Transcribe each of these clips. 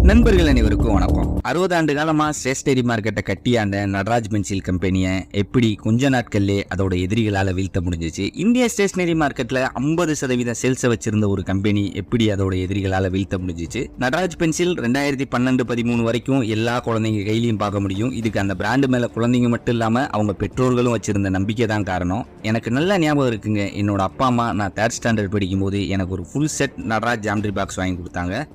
நண்பர்கள் அனைவருக்கும் வணக்கம். 60 ஆண்டு காலமா ஸ்டேஷனரி மார்க்கெட்டை கட்டியாண்ட நடராஜ் பென்சில் கம்பெனியை எப்படி கொஞ்ச நாட்கள்லே அதோட எதிரிகளால வீழ்த்த முடிஞ்சிச்சு? இந்திய ஸ்டேஷனரி மார்க்கெட்ல 50% சேல்ஸை வச்சிருந்த ஒரு கம்பெனி எப்படி அதோட எதிரிகளால வீழ்த்த முடிஞ்சிச்சு? நடராஜ் பென்சில் 2012-13 வரைக்கும் எல்லா குழந்தைங்க கையிலையும் பார்க்க முடியும். இதுக்கு அந்த பிராண்டு மேல குழந்தைங்க மட்டும் இல்லாம அவங்க பெற்றோர்களும் வச்சிருந்த நம்பிக்கை தான் காரணம். எனக்கு நல்ல ஞாபகம் இருக்குங்க, என்னோட அப்பா அம்மா நான் 3rd ஸ்டாண்டர்ட் படிக்கும் போது எனக்கு ஒரு full set Nataraj geometry box வாங்கி கொடுத்தாங்க.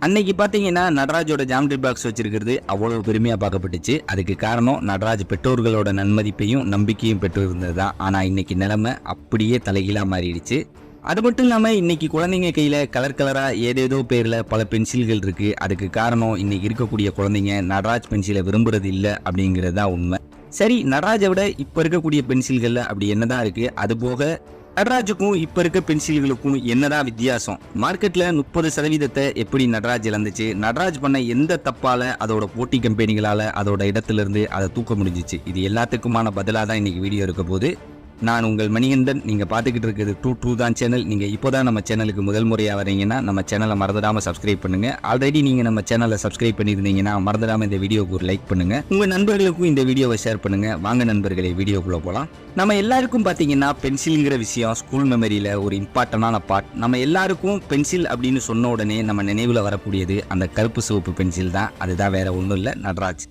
அன்னைக்கு பார்த்தீங்கன்னா நடராஜோட ஜாமெட்ரி பாக்ஸ் வச்சிருக்கிறது அவ்வளவு பெருமையாக பார்க்கப்பட்டுச்சு. அதுக்கு காரணம் நடராஜ் பெற்றோர்களோட நன்மதிப்பையும் நம்பிக்கையும் பெற்று இருந்தது தான். ஆனால் இன்னைக்கு நிலைமை அப்படியே தலைகீழாக மாறிடுச்சு. அது மட்டும் இல்லாமல் இன்னைக்கு குழந்தைங்க கையில் கலர் கலராக ஏதேதோ பேரில் பல பென்சில்கள் இருக்குது. அதுக்கு காரணம் இன்னைக்கு இருக்கக்கூடிய குழந்தைங்க நடராஜ் பென்சிலை விரும்புறது இல்லை அப்படிங்கிறது தான் உண்மை. சரி, நடராஜை விட இப்போ இருக்கக்கூடிய பென்சில்களில் அப்படி என்னதான் இருக்குது? அது போக நடராஜுக்கும் இப்ப இருக்க பென்சில்களுக்கும் என்னதான் வித்தியாசம்? மார்க்கெட்ல 30% எப்படி நடராஜ் இழந்துச்சு? நடராஜ் பண்ண எந்த தப்பால அதோட போட்டி கம்பெனிகளால அதோட இடத்துல இருந்து அதை தூக்க முடிஞ்சிச்சு? இது எல்லாத்துக்குமான பதிலா தான் இன்னைக்கு வீடியோ இருக்க போது. நான் உங்கள் மணிகண்டன். நீங்க பாத்துக்கிட்டு இருக்கிறது ட்ரூ தான் சேனல். நீங்க இப்போதான் நம்ம சேனலுக்கு முதல் முறையா வரீங்கன்னா நம்ம சேனலை மறந்துடாம சப்ஸ்கிரைப் பண்ணுங்க. ஆல்ரெடி நீங்க நம்ம சேனலை சப்ஸ்கிரைப் பண்ணியிருந்தீங்கன்னா மறந்துடாம இந்த வீடியோக்கு ஒரு லைக் பண்ணுங்க. உங்க நண்பர்களுக்கும் இந்த வீடியோவை ஷேர் பண்ணுங்க. வாங்க நண்பர்களே, வீடியோக்குள்ள போலாம். நம்ம எல்லாருக்கும் பாத்தீங்கன்னா பென்சில்ங்கிற விஷயம் ஸ்கூல் மெமரியில ஒரு இம்பார்ட்டன்டான பார்ட். நம்ம எல்லாருக்கும் பென்சில் அப்படின்னு சொன்ன உடனே நம்ம நினைவுல வரக்கூடியது அந்த கருப்பு சிவப்பு பென்சில் தான். அதுதான் வேற ஒன்றும் இல்லை, நடராஜ்.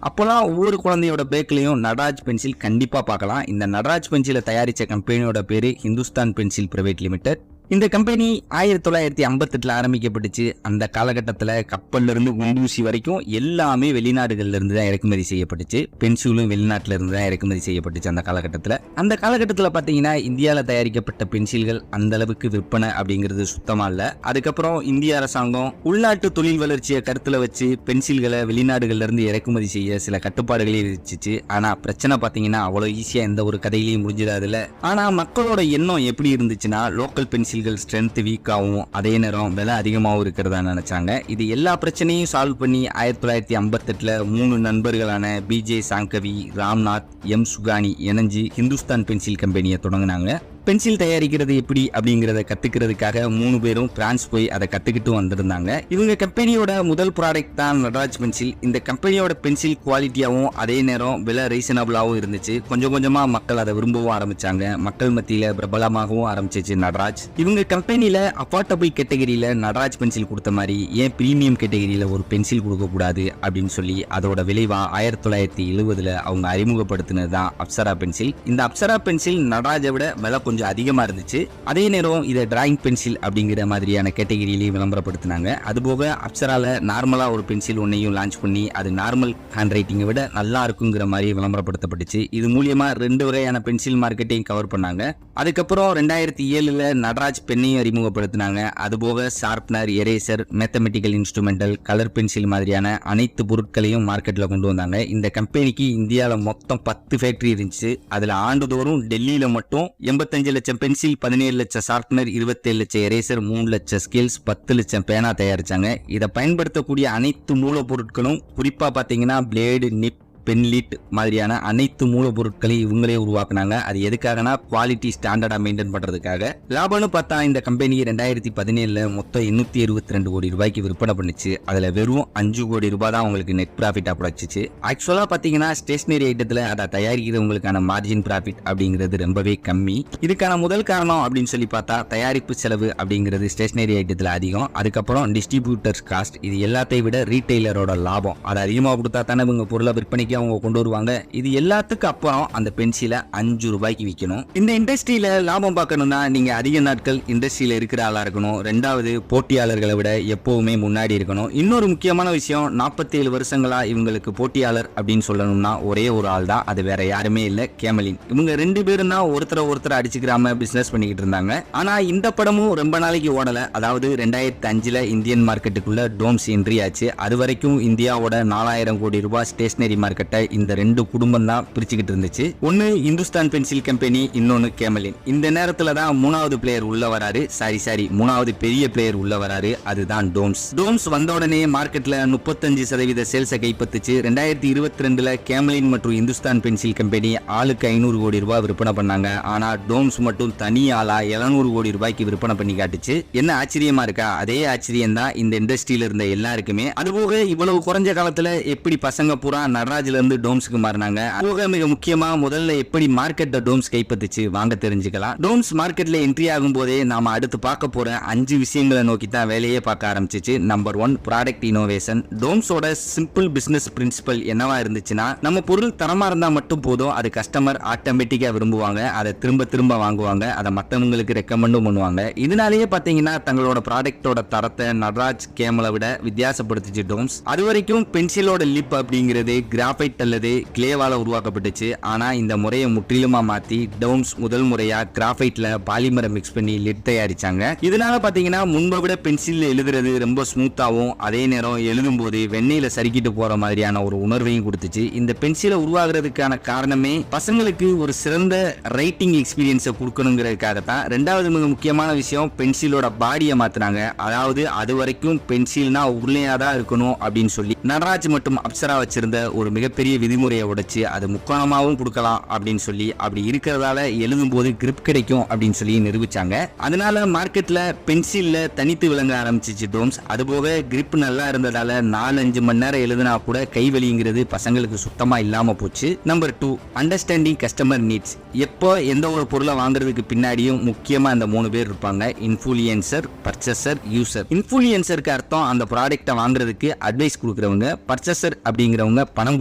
அப்போலாம் ஒவ்வொரு குழந்தையோட பேக்லையும் நடராஜ் பென்சில் கண்டிப்பாக பார்க்கலாம். இந்த நடராஜ் பென்சிலை தயாரித்த கம்பெனியோட பேர் ஹிந்துஸ்தான் பென்சில் பிரைவேட் லிமிடெட். இந்த கம்பெனி 1958 ஆரம்பிக்கப்பட்டுச்சு. அந்த காலகட்டத்தில் கப்பல்ல இருந்து குண்டூசி வரைக்கும் எல்லாமே வெளிநாடுகள்ல இருந்து தான் இறக்குமதி செய்யப்பட்டுச்சு. பென்சிலும் வெளிநாட்டில இருந்து தான் இறக்குமதி செய்யப்பட்டுச்சு அந்த காலகட்டத்தில். பார்த்தீங்கன்னா இந்தியாவில் தயாரிக்கப்பட்ட பென்சில்கள் அந்த அளவுக்கு விற்பனை அப்படிங்கிறது சுத்தமா இல்லை. அதுக்கப்புறம் இந்திய அரசாங்கம் உள்நாட்டு தொழில் வளர்ச்சியை கருத்துல வச்சு பென்சில்களை வெளிநாடுகள்ல இருந்து இறக்குமதி செய்ய சில கட்டுப்பாடுகளே விதிச்சிச்சு. ஆனா பிரச்சனை பார்த்தீங்கன்னா அவ்வளோ ஈஸியா எந்த ஒரு கதையிலையும் முடிஞ்சிடாதுல. ஆனா மக்களோட எண்ணம் எப்படி இருந்துச்சுன்னா, லோக்கல் பென்சில் ஸ்ட்ரென்த் வீக்காகவும் அதே நேரம் விலை அதிகமாகவும் இருக்கிறதா நினைச்சாங்க. இது எல்லா பிரச்சனையும் சால்வ் பண்ணி 1958 3 நண்பர்களான பிஜே சாங்கவி, ராம்நாத், சுகானி இணைஞ்சு ஹிந்துஸ்தான் பென்சில் கம்பெனியை தொடங்கினாங்க. பென்சில் தயாரிக்கிறது எப்படி அப்படிங்கறத கத்துக்கிறதுக்காக 3 பேரும் பிரான்ஸ் போய் அதை கத்துக்கிட்டு வந்திருந்தாங்க. இவங்க கம்பெனியோட முதல் ப்ராடக்ட் தான் நடராஜ் பென்சில். இந்த கம்பெனியோட பென்சில் குவாலிட்டியாவும் அதே நேரம் விலை ரீசனபிளாவும் இருந்துச்சு. கொஞ்சம் கொஞ்சமா மக்கள் அதை விரும்பவும் ஆரம்பிச்சாங்க. மக்கள் மத்தியில பிரபலமாகவும் ஆரம்பிச்சிச்சு நடராஜ். இவங்க கம்பெனில அஃபோர்டபிள் கேட்டகரியில நடராஜ் பென்சில் கொடுத்த மாதிரி ஏன் பிரீமியம் கேட்டகரியில ஒரு பென்சில் கொடுக்க கூடாது அப்படின்னு சொல்லி அதோட விளைவா 1970 அவங்க அறிமுகப்படுத்தினது தான் அப்சரா பென்சில். இந்த அப்சரா பென்சில் நடராஜை விட விலை கொஞ்சம் அதிகமா இருந்துச்சு. அதே நேரம் இதை டிராயிங் பென்சில் அப்படிங்கிற மாதிரியான கேட்டகரியிலையும் விளம்பரப்படுத்தினாங்க. அதுபோக அப்சரால நார்மலா ஒரு பென்சில் ஒன்னையும் லான்ச் பண்ணி அது நார்மல் ஹேண்ட் ரைட்டிங்கை விட நல்லா இருக்குங்கிற மாதிரி விளம்பரப்படுத்தப்பட்டுச்சு. இது மூலியமா 2 வகையான பென்சில் மார்க்கெட்டையும் கவர் பண்ணாங்க. அதுக்கப்புறம் 2007 நடராஜ் பெண்ணையும் அறிமுகப்படுத்தினாங்க. அதுபோக sharpener, eraser, mathematical instrumental, colour pencil மாதிரியான அனைத்து பொருட்களையும் மார்க்கெட்ல கொண்டு வந்தாங்க. இந்த கம்பெனிக்கு இந்தியாவில் மொத்தம் 10 ஃபேக்டரி இருந்துச்சு. அதுல ஆண்டுதோறும் டெல்லியில மட்டும் 85 லட்சம் பென்சில், 17 லட்சம் ஷார்ப்னர், 27 லட்சம் எரேசர், 3 லட்சம் ஸ்கேல்ஸ், 10 லட்சம் பேனா தயாரிச்சாங்க. இதை பயன்படுத்தக்கூடிய அனைத்து மூலப்பொருட்களும் குறிப்பா பாத்தீங்கன்னா பிளேடு, நிப், பென்லிட் மாதிரியான அனைத்து மூலப்பொருட்களையும் இவங்களே உருவாக்குனாங்க. அது எதுக்காகனா குவாலிட்டி ஸ்டாண்டர்டா மெயின்டைன் பண்றதுக்காக. லாபம்னு பார்த்தா இந்த கம்பெனி 2017 மொத்தம் 822 கோடி ரூபாய்க்கு விற்பனை பண்ணுச்சு. அதுல வெறும் 5 கோடி ரூபாய் தான் உங்களுக்கு நெட் ப்ராஃபிட்டா கிடைச்சிச்சு. ஆக்சுவலா பாத்தீங்கன்னா ஸ்டேஷனரி ஐட்டத்துல அதை தயாரிக்கிறவங்களுக்கான மார்ஜின் ப்ராஃபிட் அப்படிங்கிறது ரொம்பவே கம்மி. இதுக்கான முதல் காரணம் அப்படின்னு சொல்லி பார்த்தா தயாரிப்பு செலவு அப்படிங்கிறது ஸ்டேஷனரி ஐட்டத்துல அதிகம். அதுக்கப்புறம் டிஸ்ட்ரிபியூட்டர்ஸ் காஸ்ட், இது எல்லாத்தையும் விட ரீட்டைலரோட லாபம். அதை அதிகமாக கொடுத்தா தானே இவங்க பொருளை விற்பனைக்கு அவங்க கொண்டு வருவாங்க. இது எல்லாத்துக்கும் அப்புறம் அந்த பென்சிலை 5 ரூபாய்க்கு விற்கணும். இந்த இண்டஸ்ட்ரியில லாபம் பார்க்கணும்னா நீங்க அதிக நாட்கள் இண்டஸ்ட்ரியில இருக்கிற ஆளா இருக்கணும். 2வது போட்டியாளர்களை விட எப்பவுமே முன்னாடி இருக்கணும். இன்னொரு முக்கியமான விஷயம், 47 வருஷங்களா இவங்களுக்கு போட்டியாளர் அப்படின்னு சொல்லணும்னா ஒரே ஒரு ஆள் தான். அது வேற யாருமே இல்ல, கேமலின். இவங்க 2 பேரும் தான் ஒருத்தர் அடிச்சுக்கிறாம பிசினஸ் பண்ணிக்கிட்டு இருந்தாங்க. ஆனா இந்த படமும் ரொம்ப நாளைக்கு ஓடல. அதாவது 2005 இந்தியன் மார்க்கெட்டுக்குள்ள டோம்ஸ் என்ட்ரி ஆச்சு. அது வரைக்கும் இந்தியாவோட 4000 கோடி ரூபாய் ஸ்டேஷனரி மார்க்கெட் மார்க்கெட்டை இந்த ரெண்டு குடும்பம் தான் பிரிச்சுக்கிட்டு இருந்துச்சு. ஒன்னு இந்துஸ்தான் பென்சில் கம்பெனி, இன்னொன்னு கேமலின். இந்த நேரத்துல தான் மூணாவது பிளேயர் உள்ள வராரு. சாரி மூணாவது பெரிய பிளேயர் உள்ள வராரு. அதுதான் டோம்ஸ். டோம்ஸ் வந்த உடனே மார்க்கெட்ல 35% சேல்ஸை கைப்பற்றுச்சு. 2022ல கேமலின் மற்றும் இந்துஸ்தான் பென்சில் கம்பெனி ஆளுக்கு 500 கோடி ரூபாய் விற்பனை பண்ணாங்க. ஆனா டோம்ஸ் மட்டும் தனி ஆளா 700 கோடி ரூபாய்க்கு விற்பனை பண்ணி காட்டுச்சு. என்ன ஆச்சரியமா இருக்கா? அதே ஆச்சரியம் தான் இந்த இண்டஸ்ட்ரியில இருந்த எல்லாருக்குமே. அதுபோக இவ்வளவு குறைஞ்ச காலத்துல எப்படி பசங்க பூரா நடராஜ்ல இருந்து டோம்ஸ்க்கு மாறினாங்க, அதுபோக மிக முக்கியமா முதல்ல எப்படி மார்க்கெட்டை டோம்ஸ் கைப்பற்றுச்சு வாங்க தெரிஞ்சுக்கலாம். டோம்ஸ் மார்க்கெட்ல என்ட்ரி ஆகும் போதே நாம அடுத்து பார்க்க போற 5 விஷயங்களை நோக்கி தான் வேலையே பார்க்க ஆரம்பிச்சிச்சு. Number 1, product innovation. டோம்ஸோட சிம்பிள் பிசினஸ் பிரின்சிபல் என்னவா இருந்துச்சுன்னா, நம்ம பொருள் தரமா இருந்தா மட்டும் போதும், அது கஸ்டமர் ஆட்டோமேட்டிக்கா விரும்புவாங்க, அதை திரும்ப திரும்ப வாங்குவாங்க, அதை மற்றவங்களுக்கு ரெக்கமெண்டும் பண்ணுவாங்க. இதனாலேயே பாத்தீங்கன்னா தங்களோட ப்ராடக்டோட தரத்தை நடராஜ் கேமலை விட வித்தியாசப்படுத்துச்சு டோம்ஸ். அது வரைக்கும் பென்சிலோட லிப் அப்படிங்கிறது கிராஃபைட் அல்லது கிளேவால உருவாக்கப்பட்டுச்சு. ஆனா இந்த முறையை முற்றிலுமா மாத்தி டோம்ஸ் முதல் முறையா கிராஃபைட்ல பாலிமரை மிக்ஸ் பண்ணி லிட் தயாரிச்சாங்க. இதனால பாத்தீங்கன்னா முன்பை விட பென்சில் எழுதுறது ரொம்ப ஸ்மூத்தாவும், அதே நேரம் எழுதும் போது வெண்ணெயில சறுக்கிட்டு போற மாதிரியான ஒரு உணர்வையும் கொடுத்துச்சு. இந்த பென்சிலை உருவாகிறதுக்கான காரணமே பசங்களுக்கு ஒரு சிறந்த ரைட்டிங் எக்ஸ்பீரியன்ஸை கொடுக்கணுங்கிறதுக்காக தான். ரெண்டாவது மிக முக்கியமான விஷயம், பென்சிலோட பாடியை மாத்தினாங்க. அதாவது அது வரைக்கும் பென்சில்னா உருளையாதான் இருக்கணும் அப்படின்னு சொல்லி நடராஜ் மற்றும் அப்சரா வச்சிருந்த ஒரு மிகப்பெரிய விதிமுறையை உடைச்சு அது முக்கோணமாவும் கொடுக்கலாம் அப்படின்னு சொல்லி, அப்படி இருக்கிறதால எழுதும் போது கிரிப் கிடைக்கும் அப்படின்னு சொல்லி நிரூபிச்சாங்க. அதனால மார்க்கெட்ல பென்சில்ல தனித்து விளங்க ஆரம்பிச்சிச்சு டோம்ஸ். அதுபோக கிரிப் நல்லா இருந்ததால 4-5 மணி நேரம் எழுதினா கூட கைவலிங்கிறது பசங்களுக்கு சுத்தமா இல்லாம போச்சு. Number 2, understanding customer needs. எப்போ எந்த ஒரு பொருளை வாங்குறதுக்கு பின்னாடியும் முக்கியமா இந்த 3 பேர் இருப்பாங்க: இன்ஃப்ளூயன்சர், பர்ச்சேசர், யூசர். இன்ஃப்ளூயன்சருக்கு அர்த்தம் அந்த ப்ராடக்ட்டை வாங்குறதுக்கு அட்வைஸ் கொடுக்கறவங்க, பர்ச்சேசர் அப்படிங்கிறவங்க பணம்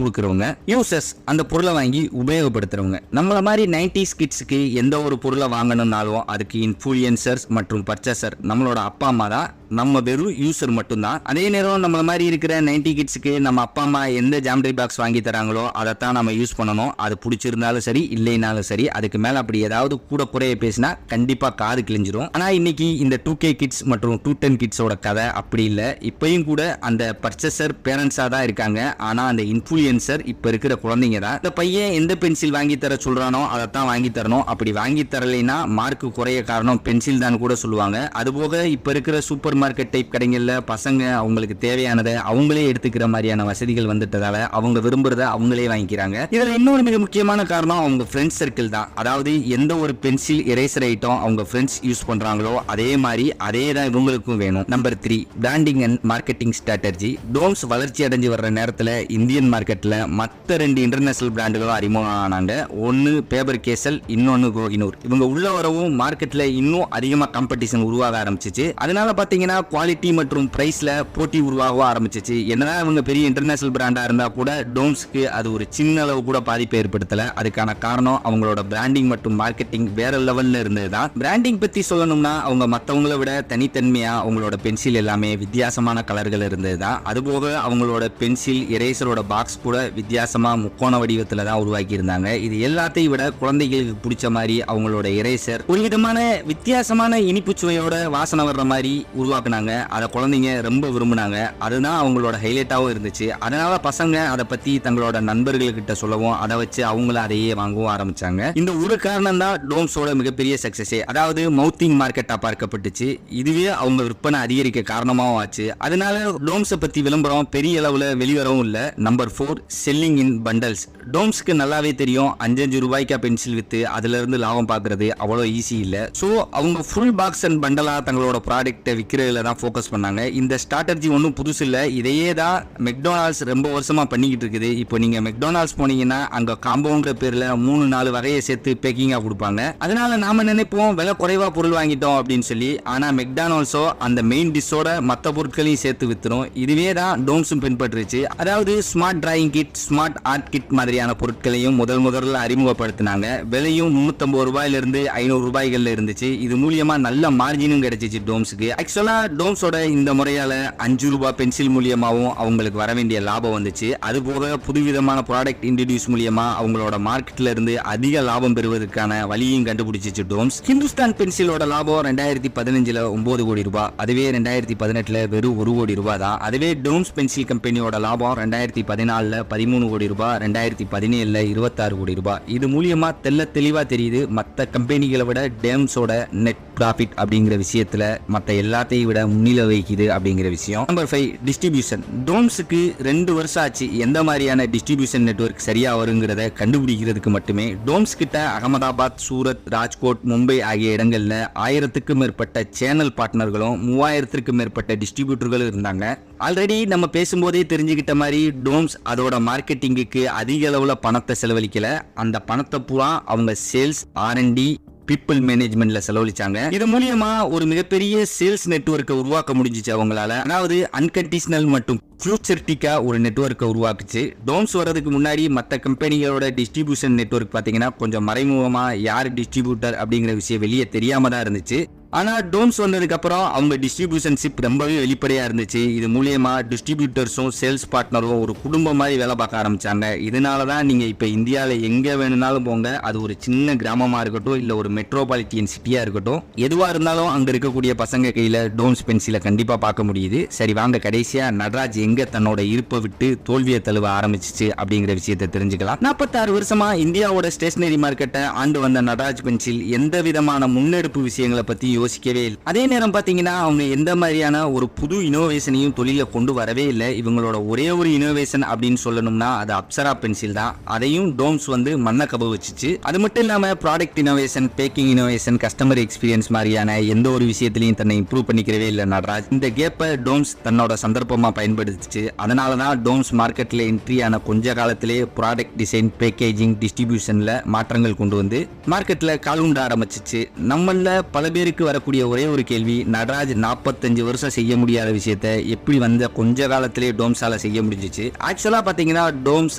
கொடுக்கறவங்க, யூசர்ஸ் அந்த பொருளை வாங்கி உபயோகப்படுத்துறவங்க. நம்மள மாதிரி 90s கிட்ஸ்க்கு எந்த ஒரு பொருளை வாங்கணும்னாலும் அதுக்கு இன்ஃப்ளூயன்சர்ஸ் மற்றும் பர்ச்சேசர் நம்மளோட அப்பா அம்மா தான், நம்ம வெறும் யூசர் மட்டும்தான். அதே நேரம் நம்மள மாதிரி இருக்கிற 90 கிட்ஸ்க்கு நம்ம அப்பா அம்மா எந்த ஜாமெட்ரி பாக்ஸ் வாங்கி தராங்களோ அதைத்தான் நம்ம யூஸ் பண்ணணும். அது பிடிச்சிருந்தாலும் சரி இல்லைனாலும் சரி. அதுக்கு மேல அப்படி ஏதாவது கூட குறைய பேசினா கண்டிப்பா காது கிழிஞ்சிரும். ஆனா இன்னைக்கு இந்த 2K கிட்ஸ் மற்றும் 210 கிட்ஸோட கதை அப்படி இல்லை. இப்பயும் கூட அந்த பர்ச்சேசர் பேரண்ட்ஸா தான் இருக்காங்க. ஆனா அந்த இன்ஃப்ளூயன்சர் இப்ப இருக்கிற குழந்தைங்க தான். இந்த பையன் எந்த பென்சில் வாங்கி தர சொல்றானோ அதைத்தான் வாங்கி தரணும். அப்படி வாங்கி தரலைன்னா மார்க்கு குறைய காரணம் பென்சில் தான் கூட சொல்லுவாங்க. அதுபோக இப்ப இருக்கிற சூப்பர் மார்க்கெட் டைப் கடைகள்ல பசங்க அவங்களுக்கு தேவையானதை அவங்களே எடுத்துக்கிற மாதிரியான வசதிகள் வந்துட்டதால அவங்க விரும்புறத அவங்களே வாங்கிக்கிறாங்க. இதுல இன்னொரு மிக முக்கியமான காரணம் அவங்க ஃப்ரெண்ட்ஸ் சர்க்கிள் தான். அதாவது எந்த ஒரு பென்சில் எரேசர் ஐட்டம் அவங்க ஃப்ரெண்ட்ஸ் யூஸ் பண்றாங்களோ அதே மாதிரி அதே தான் இவங்களுக்கும் வேணும். Number 3, branding and marketing strategy. Doms வளர்ச்சி அடைஞ்சு வர்ற நேரத்துல இந்தியன் மார்க்கெட்ல மற்ற 2 இன்டர்நேஷனல் பிராண்டுகளும் அறிமுகம் ஆனாங்க. ஒன்னு பேபர் கேசல், இன்னொன்னு கோஹினூர். இவங்க உள்ள வரவும் மார்க்கெட்ல இன்னும் அதிகமா காம்படிஷன் உருவாக ஆரம்பிச்சிச்சு. அதனால பாத்தீங்கன்னா குவாலிட்டி மற்றும் பிரைஸ்ல போட்டி உருவாக ஆரம்பிச்சிச்சு. என்னதான் இவங்க பெரிய இன்டர்நேஷனல் பிராண்டா இருந்தா கூட டோம்ஸ்க்கு அது ஒரு சின்ன அளவு கூட பாதிப்பை ஏற்படுத்தல. அதுக்கான காரணம் அவங்களோட பிராண்டிங் மற்றும் மார்க்கெட்டிங் வேற லெவல்ல இருந்ததுதான். பிராண்டிங் பத்தி சொல்லணும்னா அவங்க மத்தவங்களை விட தனித்தன்மையா அவங்களோட பென்சில் எல்லாமே வித்தியாசமான கலர்கள் இருந்ததுதான். அதுபோக அவங்களோட பென்சில் எரேசரோட பாக்ஸ் கூட வித்தியாசமா முக்கோண வடிவத்துல தான் உருவாக்கி இருந்தாங்க. இது எல்லாத்தையும் விட குழந்தைகளுக்கு பிடிச்ச மாதிரி அவங்களோட எரேசர் ஒரு விதமான வித்தியாசமான இனிப்பு சுவையோட வாசனை வர்ற மாதிரி உருவாக்குனாங்க. அதை குழந்தைங்க ரொம்ப விரும்பினாங்க. அதுதான் அவங்களோட ஹைலைட்டாவும் இருந்துச்சு. அதனால பசங்க அதை பத்தி தங்களோட நண்பர்கள்கிட்ட சொல்லவும் அதை வச்சு அவங்கள அதையே வாங்கவும் ஆரம்பிச்சாங்க. இந்த ஒரு காரணம் தான் டோம்ஸோட மிகப்பெரிய சக்சஸே. அதாவது மவுத்திங் மார்க்கெட்டா பார்க்கப்பட்டுச்சு. இதுவே அவங்க விற்பனை அதிகரிக்க காரணமாகவும் ஆச்சு. அதனால டோம்ஸை பத்தி விளம்பரம் பெரிய அளவுல வெளிவரவும் இல்ல. Number 4, selling in bundles. டோம்ஸ்க்கு நல்லாவே தெரியும் 5 ரூபாய்க்கா பென்சில் வித்து அதுல இருந்து லாபம் பார்க்கறது அவ்வளவு ஈஸி இல்ல. சோ அவங்க ஃபுல் பாக்ஸ் அண்ட் பண்டலா தங்களோட ப்ராடக்ட்டை விற்கிறதுல தான் ஃபோக்கஸ் பண்ணாங்க. இந்த ஸ்ட்ராட்டஜி ஒன்றும் புதுசு இல்லை. இதையே தான் மெக்டொனால்ட்ஸ் ரொம்ப வருஷமா பண்ணிக்கிட்டு இருக்குது. இப்போ நீங்க மெக்டொனால்ட்ஸ் போனீங்கன்னா அங்க காம்பவுண்ட் பேர்ல 3-4 வகையை சேர்த்து பேக்கிங்கா கொடுப்பாங்க. அதனால நாம நினைப்போம் விலை குறைவா பொருள் வாங்கிட்டோம் அப்படின்னு சொல்லி. ஆனா மெக்டானல்ட்ஸோ அந்த மெயின் டிஷ்ஷோட மற்ற பொருட்களையும் சேர்த்து வித்துரும். இதுவே தான் டோம்ஸும் பின்பற்றுச்சு. அதாவது smart drawing kit, smart art kit மாதிரியான பொருட்களையும் முதல்ல அறிமுகப்படுத்தினாங்க. விலையும் 350 ரூபாயிலிருந்து 500 ரூபாய்கள்ல இருந்துச்சு. இது மூலியமா நல்ல மார்ஜினும் கிடைச்சிச்சு டோம்ஸுக்கு. ஆக்சுவலா டோம்ஸோட இந்த முறையால 5 ரூபாய் பென்சில் மூலியமாவும் அவங்களுக்கு வர வேண்டிய லாபம் வந்துச்சு. அது போக புதுவிதமான ப்ராடக்ட் இன்ட்ரோடியூஸ் மூலியமா அவங்களோட மார்க்கெட்ல இருந்து அதிக லாபம் பெறுவதற்கான வழியையும் கண்டுபிடிச்சிச்சு டோம்ஸ். ஹிந்துஸ்தான் பென்சிலோட லாபம் 2015ல 9 கோடி ரூபாய். அதுவே 2018ல வெறும் 1 கோடி ரூபாய் தான். அதுவே டோம்ஸ் பென்சில் கம்பெனியோட லாபம் 2014ல 13 கோடி ரூபாய், 2017 26 கோடி ரூபாய். இது மூலியமா தெளிவா தெரியுது மற்ற கம்பெனிகளை விட டோம்ஸோட நெட் ப்ராஃபிட் அப்படிங்கிற விஷயத்துல மற்ற எல்லாத்தையும் விட முன்னிலை வைக்குது அப்படிங்கிற விஷயம். Number 5, distribution. டோம்ஸுக்கு 2 வருஷம் ஆச்சு எந்த மாதிரியான டிஸ்ட்ரிபியூஷன் நெட்வொர்க் சரியா வருங்கிறத கண்டுபிடிக்கிறதுக்கு மட்டுமே. டோம்ஸ் கிட்ட அகமதாபாத், சூரத், ராஜ்கோட், மும்பை ஆகிய இடங்கள்ல 1000க்கும் மேற்பட்ட சேனல் பார்ட்னர்களும் 3000க்கும் மேற்பட்ட டிஸ்ட்ரிபியூட்டர்களும் இருந்தாங்க. ஆல்ரெடி நம்ம பேசும்போதே தெரிஞ்சுக்கிட்ட மாதிரி டோம்ஸ் அதோட மார்க்கெட்டிங்குக்கு அதிக அளவுல பணத்தை செலவழிக்கல. அந்த பணத்தை பூரா அவங்க சேல்ஸ், R&D, பீப்பிள் மேனேஜ்மெண்ட்ல செலவழிச்சாங்க. இது மூலியமா ஒரு மிகப்பெரிய சேல்ஸ் நெட்வொர்க்கை உருவாக்க முடிஞ்சிச்சு அவங்களால. அதாவது அன்கண்டிஷனல் மற்றும் ஃபியூச்சரிட்டிக்கா ஒரு நெட்வொர்க்கை உருவாக்குச்சு. டோம்ஸ் வர்றதுக்கு முன்னாடி மற்ற கம்பெனிகளோட டிஸ்ட்ரிபியூஷன் நெட்வொர்க் பாத்தீங்கன்னா கொஞ்சம் மறைமுகமா யார் டிஸ்ட்ரிபியூட்டர் அப்படிங்கிற விஷயம் வெளியே தெரியாம தான் இருந்துச்சு. ஆனா டோம்ஸ் வந்ததுக்கு அப்புறம் அவங்க டிஸ்ட்ரிபியூஷன்ஷிப் ரொம்பவே வெளிப்படையா இருந்துச்சு. இது மூலியமா டிஸ்ட்ரிபியூட்டர்ஸும் சேல்ஸ் பார்ட்னரும் ஒரு குடும்பம் மாதிரி வேலை பார்க்க ஆரம்பிச்சாங்க. இதனாலதான் நீங்க இப்ப இந்தியாவில எங்க வேணும்னாலும் போங்க, அது ஒரு சின்ன கிராமமா இருக்கட்டும் இல்ல ஒரு மெட்ரோபாலிட்டியன் சிட்டியா இருக்கட்டும், எதுவா இருந்தாலும் அங்க இருக்கக்கூடிய பசங்க கையில டோம்ஸ் பென்சிலை கண்டிப்பா பார்க்க முடியுது. சரி வாங்க கடைசியா நட்ராஜ் எங்க தன்னோட இருப்பை விட்டு தோல்வியை தழுவ ஆரம்பிச்சிச்சு அப்படிங்கிற விஷயத்தை தெரிஞ்சுக்கலாம். 46 வருஷமா இந்தியாவோட ஸ்டேஷனரி மார்க்கெட்டை ஆண்டு வந்த நட்ராஜ் பென்சில் எந்த விதமான முன்னெடுப்பு விஷயங்களை பத்தி யோசிக்கவே இல்லை. அதே நேரம் பாத்தீங்கன்னா அவங்க எந்த மாதிரியான ஒரு புது இனோவேஷனையும் தொழில கொண்டு வரவே இல்லை. இவங்களோட ஒரே ஒரு இனோவேஷன் அப்படின்னு சொல்லணும்னா அது அப்சரா பென்சில் தான். அதையும் டோம்ஸ் மண்ண கப வச்சுச்சு. அது மட்டும் இல்லாம product innovation, packing innovation, customer experience மாதிரியான எந்த ஒரு விஷயத்திலையும் தன்னை இம்ப்ரூவ் பண்ணிக்கிறவே இல்லை நட்ராஜ். இந்த கேப்பை டோம்ஸ் தன்னோட சந்தர்ப்பமா பயன்படுத்திச்சு. அதனாலதான் டோம்ஸ் மார்க்கெட்ல என்ட்ரி ஆன கொஞ்ச காலத்திலே ப்ராடக்ட் டிசைன், பேக்கேஜிங், டிஸ்ட்ரிபியூஷன்ல மாற்றங்கள் கொண்டு வந்து மார்க்கெட்ல காலுண்ட ஆரம்பிச்சிச்சு. நம்மள பல பேருக்கு வரக்கூடிய ஒரே ஒரு கேள்வி, நட்ராஜ் 45 வருஷம் செய்ய முடியாத விஷயத்தை எப்படி வந்த கொஞ்ச காலத்திலே டோம்ஸால செய்ய முடிஞ்சிச்சு. ஆக்சுவலா பாத்தீங்கன்னா டோம்ஸ்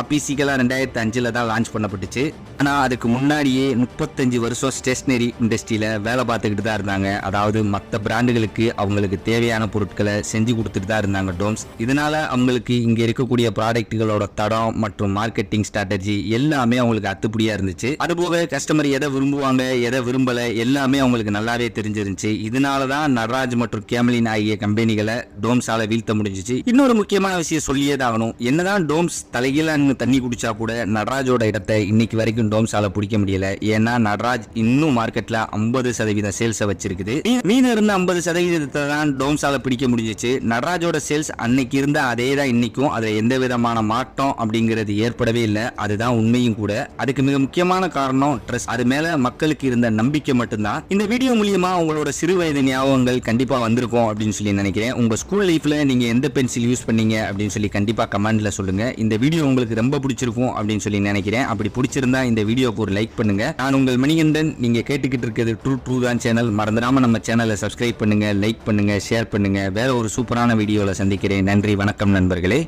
ஆபிசிக்கலா 2005 தான் லான்ச் பண்ணப்பட்டுச்சு. ஆனா அதுக்கு முன்னாடியே 35 வருஷம் ஸ்டேஷனரி இண்டஸ்ட்ரியில வேலை பார்த்துக்கிட்டு தான் இருந்தாங்க. அதாவது மற்ற பிராண்டுகளுக்கு அவங்களுக்கு தேவையான பொருட்களை செஞ்சு கொடுத்துட்டு தான் இருந்தாங்க டோம்ஸ். இதனால அவங்களுக்கு இங்க இருக்கக்கூடிய ப்ராடக்ட்களோட தடம் மற்றும் மார்க்கெட்டிங் ஸ்ட்ராட்டஜி எல்லாமே அவங்களுக்கு அத்துப்படியா இருந்துச்சு. அதுபோக கஸ்டமர் எதை விரும்புவாங்க எதை விரும்பல எல்லாமே அவங்களுக்கு நல்லாவே தெரிஞ்சிருந்துச்சு. இதனாலதான் நட்ராஜ் மற்றும் கேமலின் ஆகிய கம்பெனிகளை டோம்ஸால வீழ்த்த முடிஞ்சிச்சு. இன்னொரு முக்கியமான விஷயம் சொல்லியேதாகணும். என்னதான் டோம்ஸ் தலைகீழ தண்ணி குடிச்சா கூட நட்ராஜோட இடத்தை இன்னைக்கு வரைக்கும் டோம்ஸால பிடிக்க முடியல. ஏன்னா நட்ராஜ் இன்னும் மார்க்கெட்ல 50% சேல்ஸ் வச்சிருக்குது. மீன் இருந்த 50% தான் டோம்ஸால பிடிக்க முடிஞ்சிச்சு. நட்ராஜோட சேல்ஸ் அன்னைக்கு இருந்த அதே தான் இன்னைக்கும். அதுல எந்த விதமான மாற்றம் அப்படிங்கிறது ஏற்படவே இல்லை. அதுதான் உண்மையும் கூட. அதுக்கு மிக முக்கியமான காரணம் ட்ரஸ்ட். அது மேல மக்களுக்கு இருந்த நம்பிக்கை மட்டும்தான். இந்த வீடியோ மூலியமா உங்களோட சிறு வயது ஞாபகங்கள் கண்டிப்பா வந்திருக்கும் அப்படின்னு சொல்லி நினைக்கிறேன். உங்க ஸ்கூல் லைஃப்ல நீங்க எந்த பென்சில் யூஸ் பண்ணீங்க அப்படின்னு சொல்லி கண்டிப்பா கமெண்ட்ல சொல்லுங்க. இந்த வீடியோ உங்களுக்கு ரொம்ப பிடிச்சிருக்கும் அப்படின்னு சொல்லி நினைக்கிறேன். அப்படி பிடிச்சிருந்தா இந்த வீடியோக்கு ஒரு லைக் பண்ணுங்க. நான் உங்கள் மணிகண்டன். நீங்க கேட்டுக்கிட்டு இருக்கிறது ட்ரூ தான் சேனல். மறந்துடாம நம்ம சேனலை சப்ஸ்கிரைப் பண்ணுங்க, லைக் பண்ணுங்க, ஷேர் பண்ணுங்க. வேற ஒரு சூப்பரான வீடியோல சந்திக்கிறேன். நன்றி, வணக்கம் நண்பர்களே.